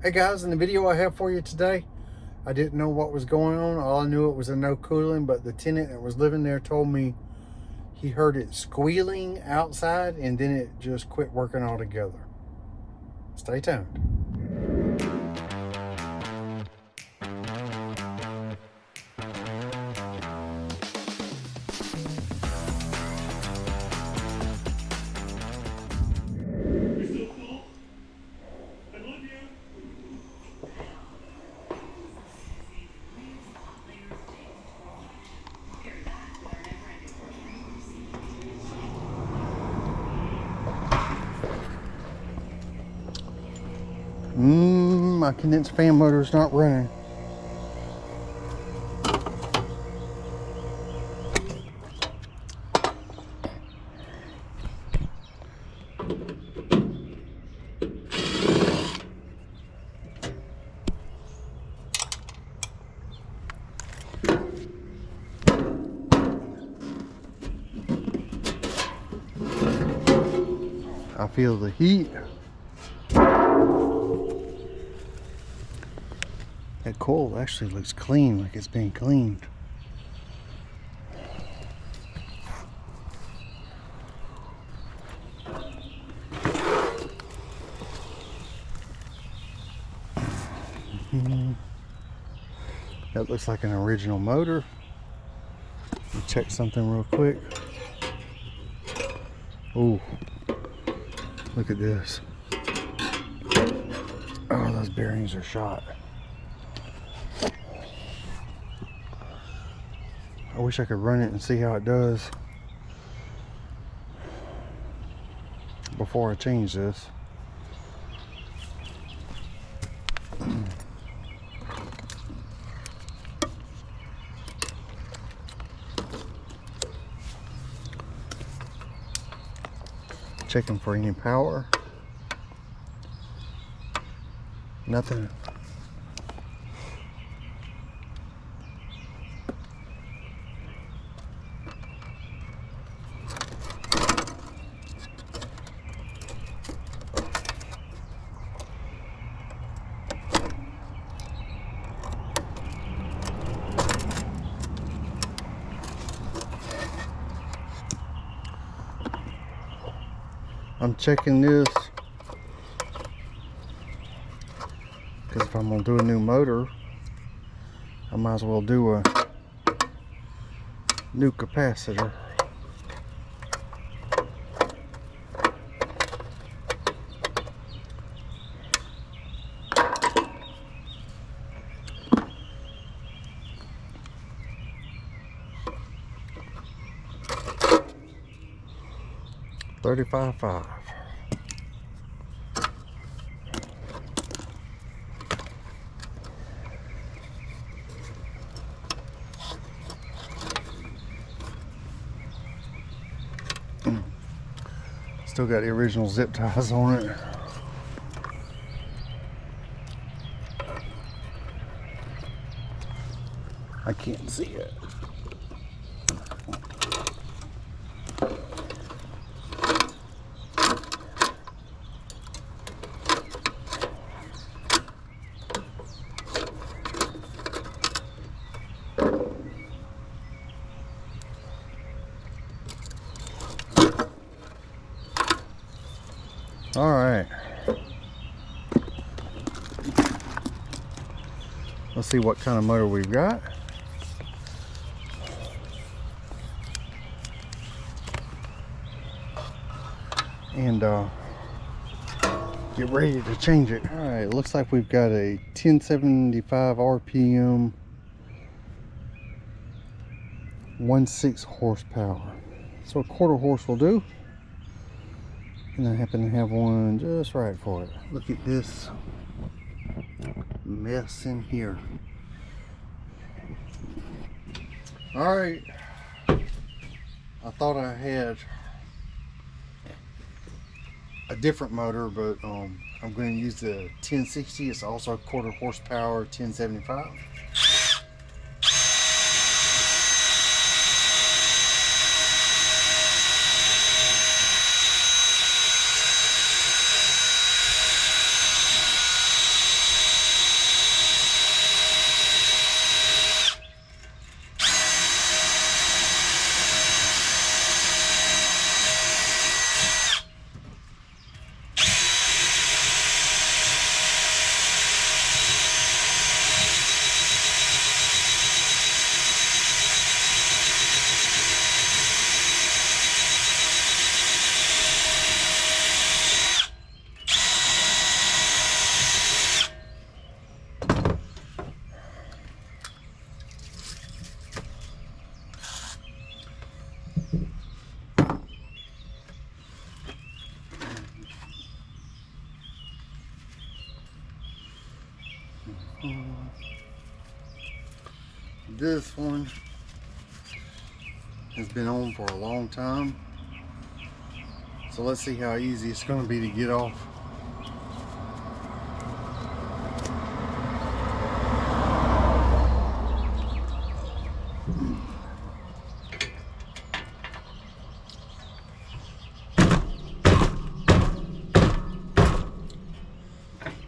Hey guys, in the video I have for you today, I didn't know what was going on. All I knew it was a no cooling, but the tenant that was living there told me he heard it squealing outside and then it just quit working altogether. Stay tuned. My condensed fan motor is not running. I feel the heat. That coil actually looks clean, like it's been cleaned. That looks like an original motor. Let me check something real quick. Oh, look at this. Oh, those bearings are shot. I wish I could run it and see how it does before I change this. Checking for any power. Nothing. I'm checking this because if I'm going to do a new motor, I might as well do a new capacitor. $35.5. Still got the original zip ties on it. I can't see it. All right. Let's see what kind of motor we've got. And get ready to change it. All right, looks like we've got a 1075 RPM, 1.6 horsepower. So a quarter horse will do. And I happen to have one just right for it. Look at this mess in here. All right, I thought I had a different motor, but I'm going to use the 1060. It's also a quarter horsepower 1075. This one has been on for a long time, so let's see how easy it's going to be to get off.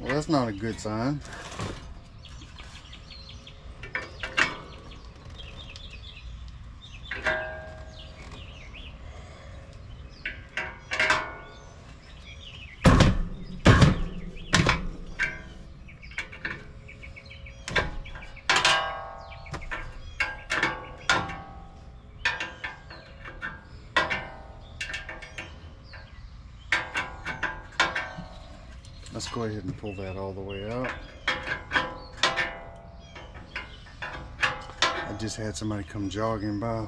Well, that's not a good sign. Let's go ahead and pull that all the way out. I just had somebody come jogging by.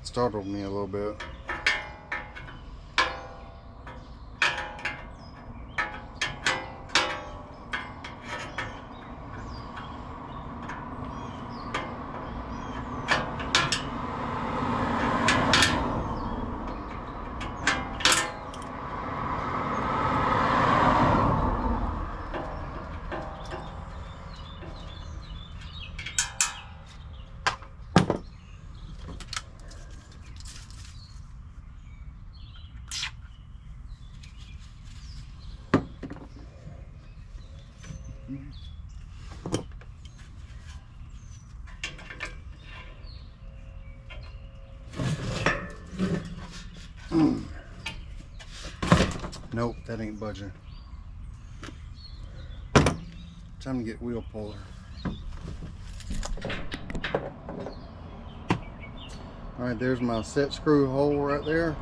Startled me a little bit. Nope, that ain't budging. Time to get wheel puller. Alright, there's my set screw hole right there.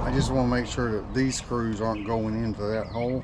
I just want to make sure that these screws aren't going into that hole.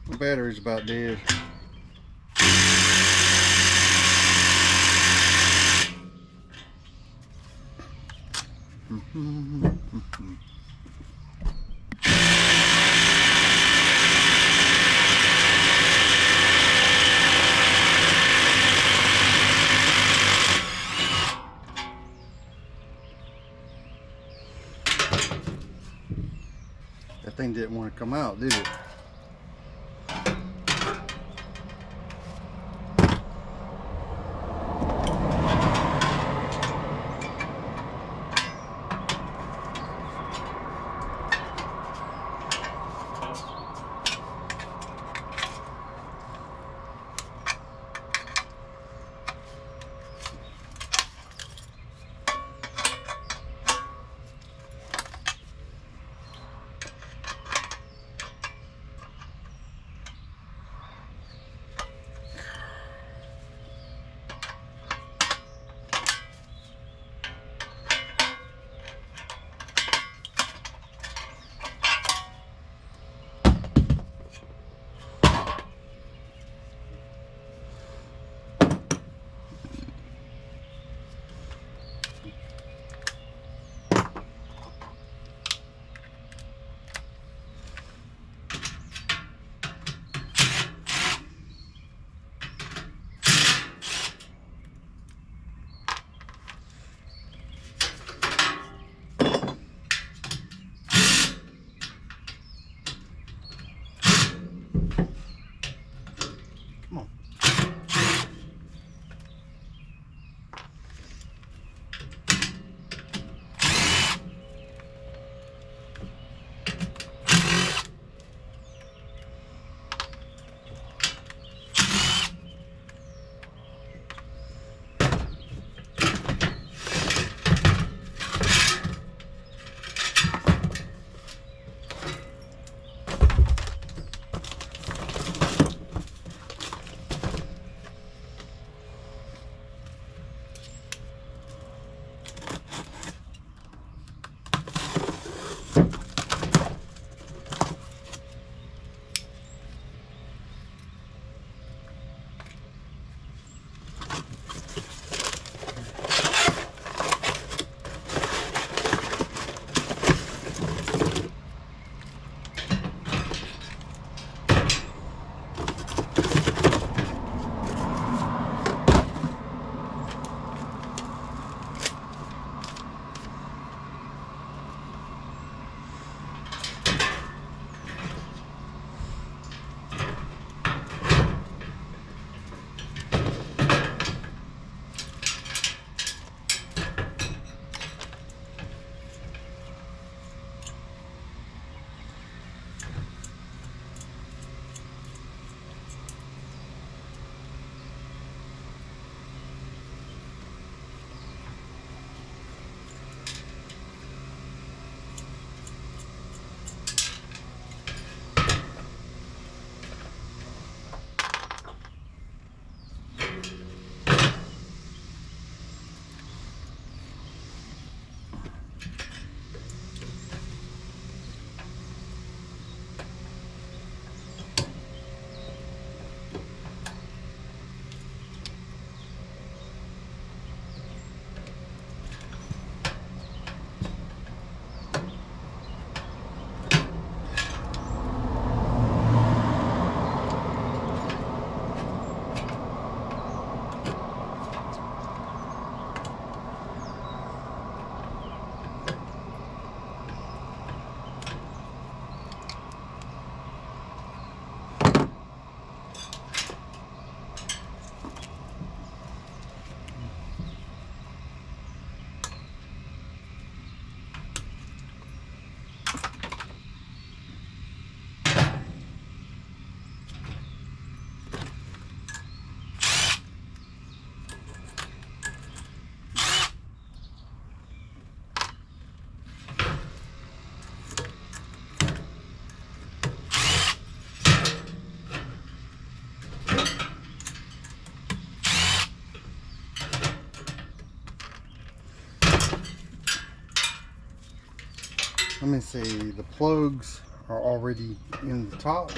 The battery's about dead. That thing didn't want to come out, did it? Let me see, the plugs are already in the top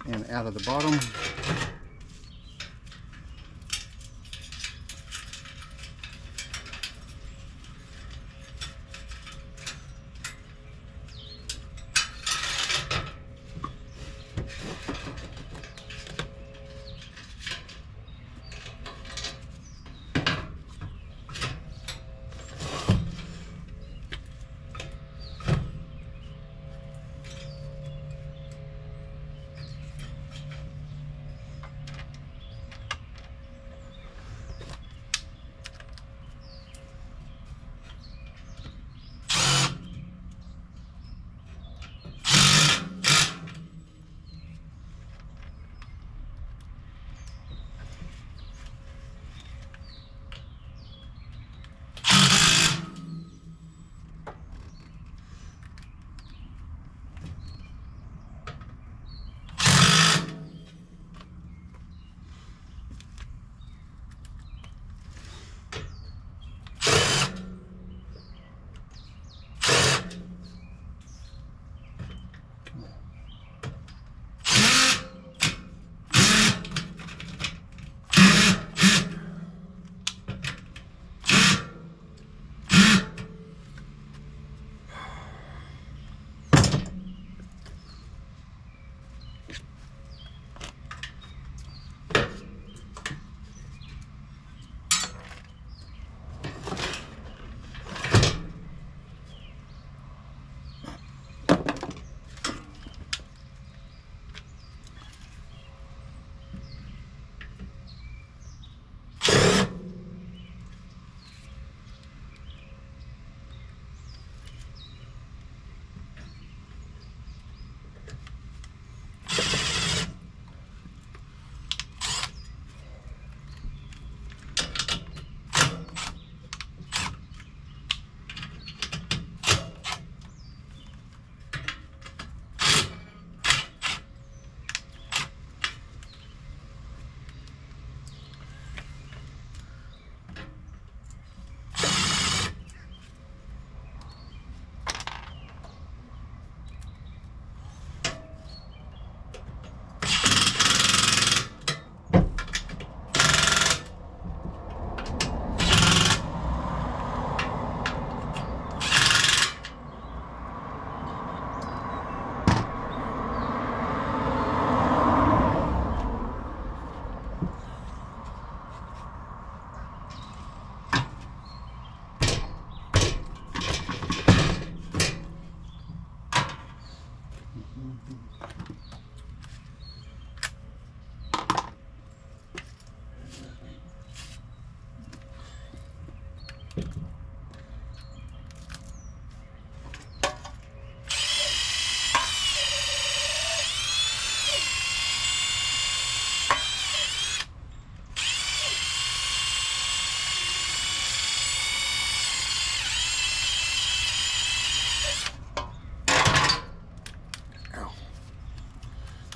and out of the bottom.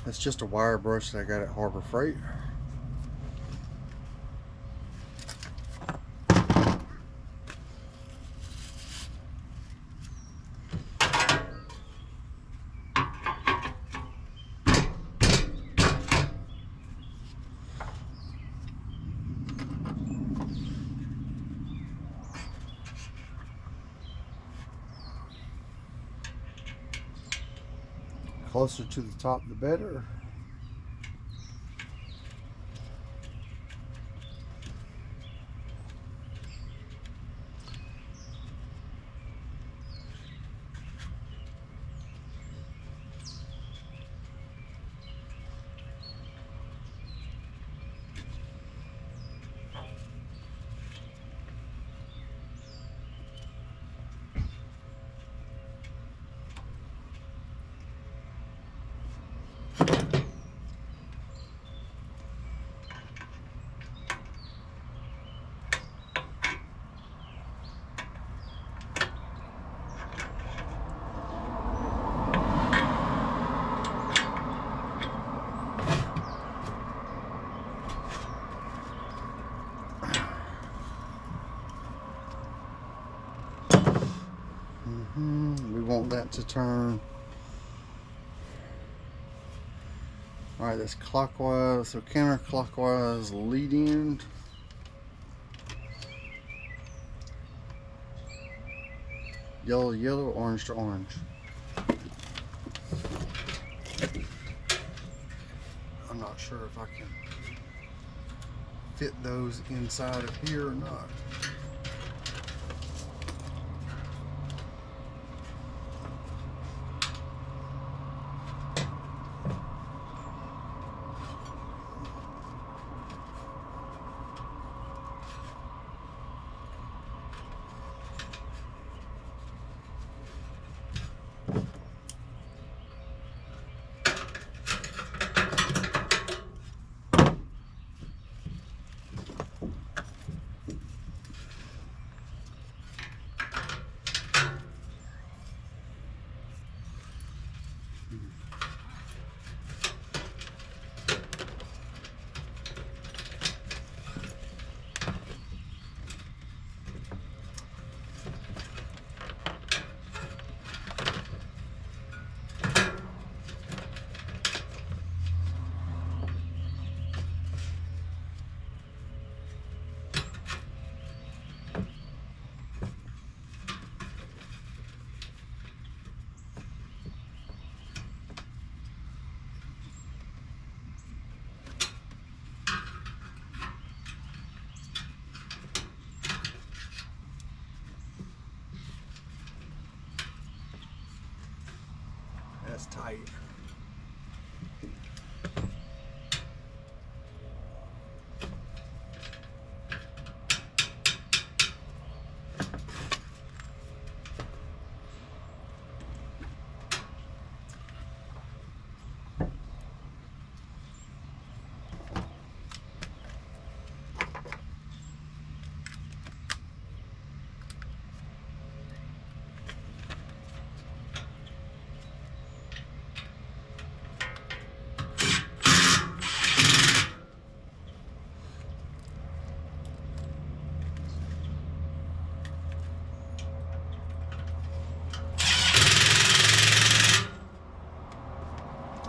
That's just a wire brush that I got at Harbor Freight. Closer to the top, the better. want that to turn. All right, that's clockwise, so counterclockwise lead end. Yellow to yellow, orange to orange. I'm not sure if I can fit those inside of here or not. That's tight.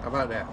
How about that?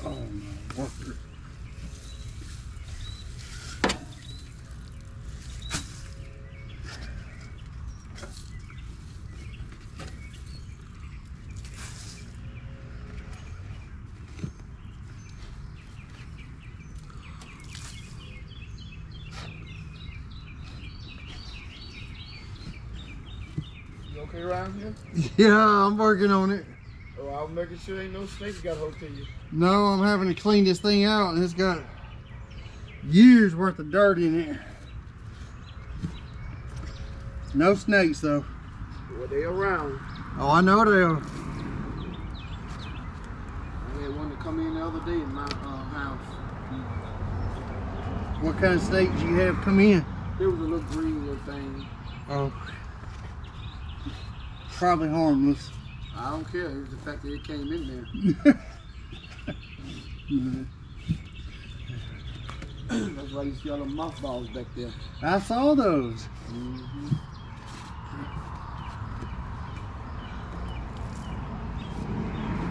Oh my word. You okay around here? Yeah, I'm working on it. Oh, I'm making sure ain't no snakes got hold to you. No, I'm having to clean this thing out, and it's got years worth of dirt in it. No snakes though. Well, they around. Oh, I know they are. I had one to come in the other day in my house. What kind of snakes you have come in? There was a little green little thing. Oh, probably harmless. I don't care. It was the fact that it came in there. That's why you see all the mothballs back there. I saw those. Mm-hmm.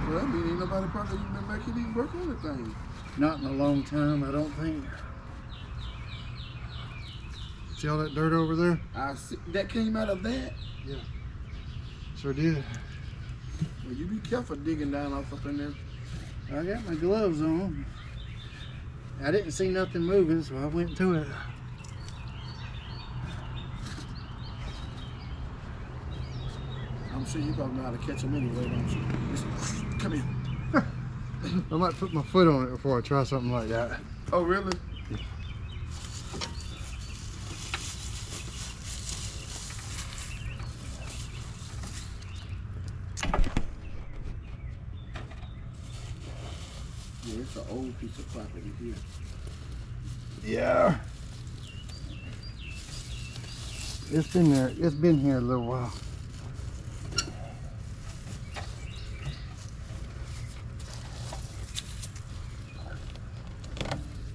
Well, I mean, ain't nobody probably even been making any work on the thing. Not in a long time, I don't think. See all that dirt over there? I see that came out of that. Yeah. Sure did. Well, you be careful digging down off up in there. I got my gloves on. I didn't see nothing moving, so I went to it. I'm sure you probably know how to catch them anyway, don't you? Just, come here. I might put my foot on it before I try something like that. Oh, really? Yeah, it's an old piece of property here. Yeah. It's been there. It's been here a little while.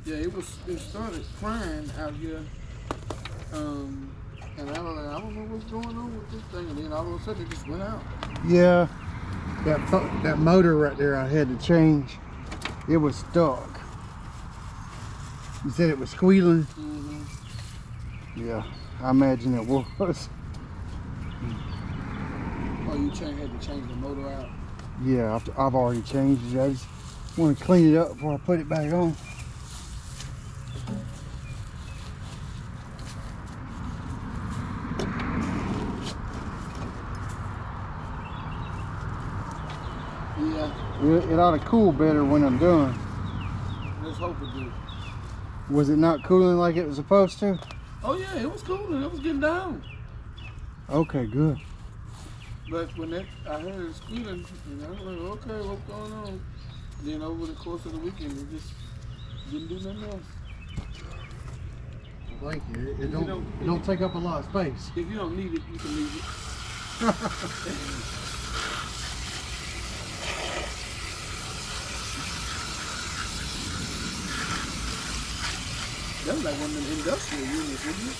Yeah, it started crying out here. And I don't know what's going on with this thing. And then all of a sudden it just went out. Yeah. That motor right there I had to change. It was stuck. You said it was squealing? Mm-hmm. Yeah, I imagine it was. Oh, you had to change the motor out? Yeah, I've already changed it. I just want to clean it up before I put it back on. Yeah. It ought to cool better when I'm done. Let's hope it do. Was it not cooling like it was supposed to? Oh yeah, it was cooling. It was getting down. Okay, good. But when I heard it squealing, and I was like, okay, what's going on? Then over the course of the weekend, it just didn't do nothing else. Thank you. It don't take up a lot of space. If you don't need it, you can leave it. That was like one of them industrial units, wasn't it?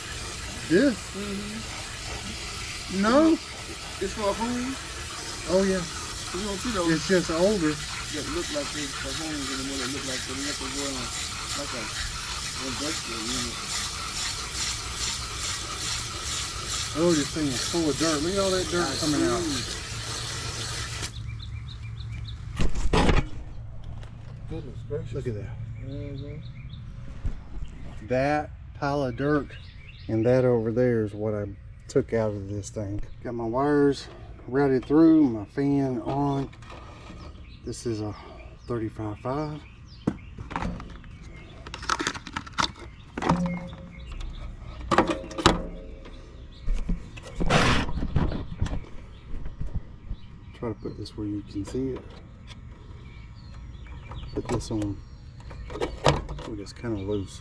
This? Mm-hmm. No. It's for a home. Oh yeah. You don't see those It's just older. that look like it's for homes anymore. That look like they let the go on like a industrial unit. Oh, this thing is full of dirt. Look at all that dirt coming out. Goodness gracious. Look at that. Mm-hmm. That pile of dirt and that over there is what I took out of this thing. Got my wires routed through, my fan on. This is a 35.5. Try to put this where you can see it. Put this on. Oh, it's kind of loose.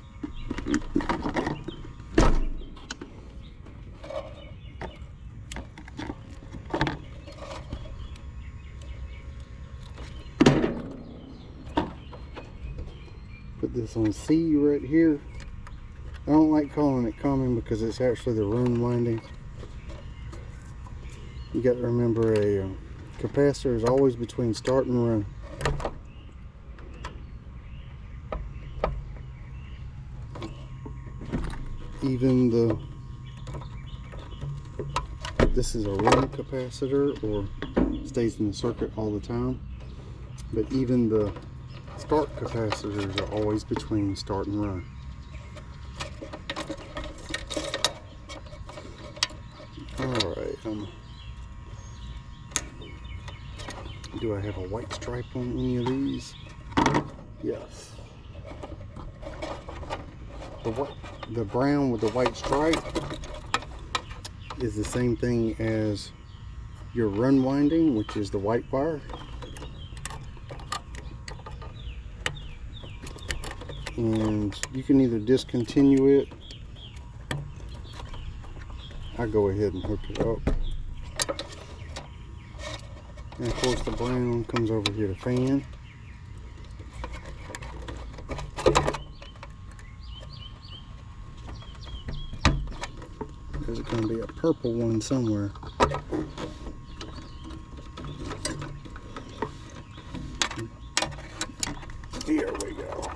Put this on C right here. I don't like calling it common because it's actually the run winding. You got to remember a capacitor is always between start and run. Even this is a run capacitor or stays in the circuit all the time, but even the start capacitors are always between start and run. Alright, do I have a white stripe on any of these? Yes. The brown with the white stripe is the same thing as your run winding, which is the white wire. And you can either discontinue it. I go ahead and hook it up. And of course the brown comes over here to fan. There's going to be a purple one somewhere. Here we go.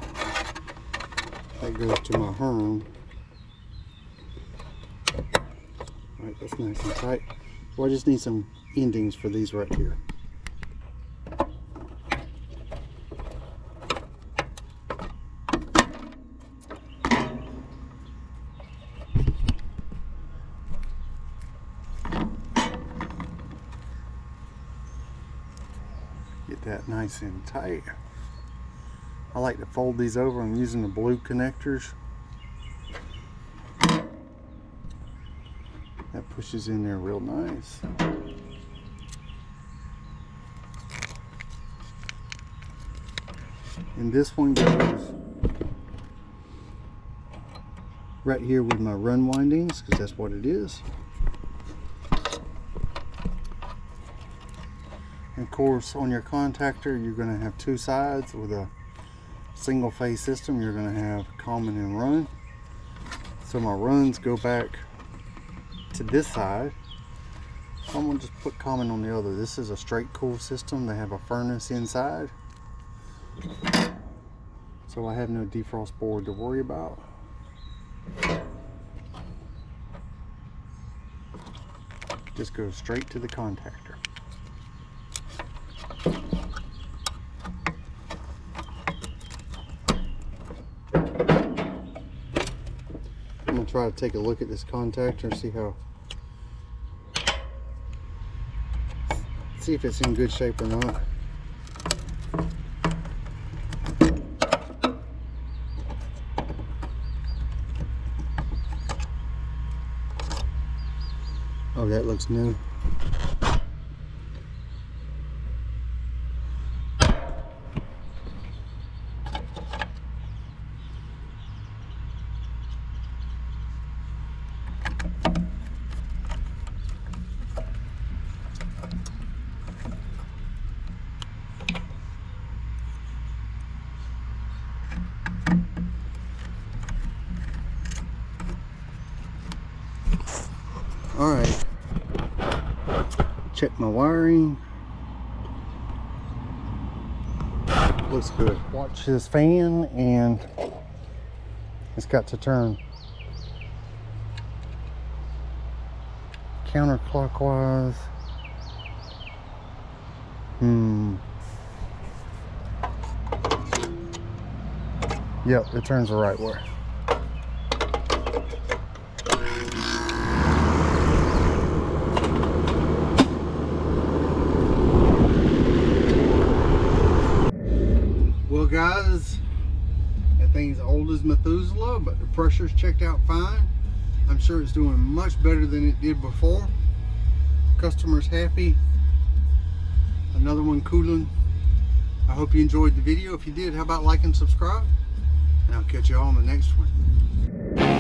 That goes to my horn. Alright, that's nice and tight. So I just need some endings for these right here. Get that nice and tight. I like to fold these over. I'm using the blue connectors. That pushes in there real nice. And this one goes right here with my run windings, because that's what it is. And of course, on your contactor, you're going to have two sides. With a single phase system, you're going to have common and run. So my runs go back to this side. So I'm going to just put common on the other. This is a straight cool system. They have a furnace inside, so I have no defrost board to worry about. Just go straight to the contactor. I'm going to try to take a look at this contactor and see if it's in good shape or not. Oh, that looks new. All right. Check my wiring. Looks good. Watch this fan, and it's got to turn counterclockwise. Yep, it turns the right way. Well guys, that thing's old as Methuselah, but the pressure's checked out fine. I'm sure it's doing much better than it did before. Customer's happy. Another one cooling. I hope you enjoyed the video. If you did, how about like and subscribe? And I'll catch you all on the next one.